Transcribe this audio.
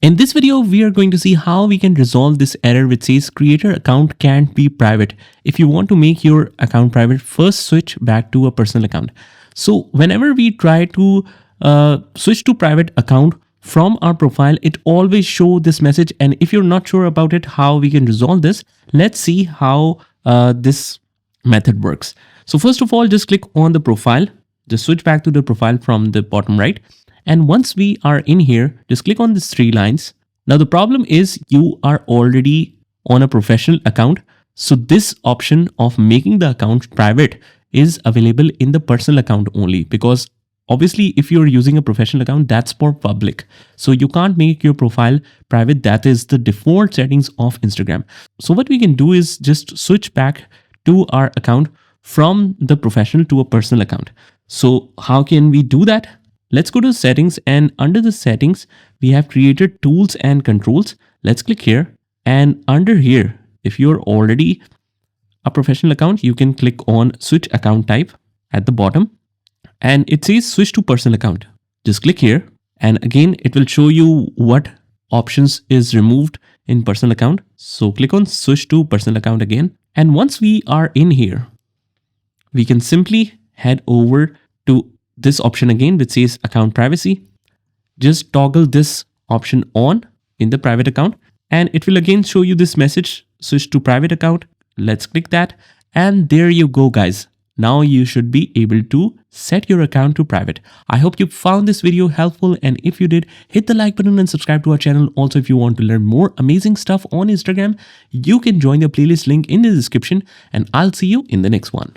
In this video, we are going to see how we can resolve this error which says creator account can't be private. If you want to make your account private, first switch back to a personal account. So whenever we try to switch to private account from our profile, it always show this message. And if you're not sure about it, how we can resolve this, let's see how this method works. So first of all, just click on the profile, just switch back to the profile from the bottom right. And once we are in here, just click on these three lines. Now the problem is you are already on a professional account. So this option of making the account private is available in the personal account only, because obviously if you're using a professional account, that's for public. So you can't make your profile private. That is the default settings of Instagram. So what we can do is just switch back to our account from the professional to a personal account. So how can we do that? Let's go to settings, and under the settings, we have created tools and controls. Let's click here, and under here, if you're already a professional account, you can click on switch account type at the bottom, and it says switch to personal account. Just click here, and again, it will show you what options is removed in personal account. So click on switch to personal account again. And once we are in here, we can simply head over to this option again, which says account privacy. Just toggle this option on in the private account, and it will again show you this message, switch to private account. Let's click that. And there you go, guys. Now you should be able to set your account to private. I hope you found this video helpful. And if you did, hit the like button and subscribe to our channel. Also, if you want to learn more amazing stuff on Instagram, you can join the playlist link in the description, and I'll see you in the next one.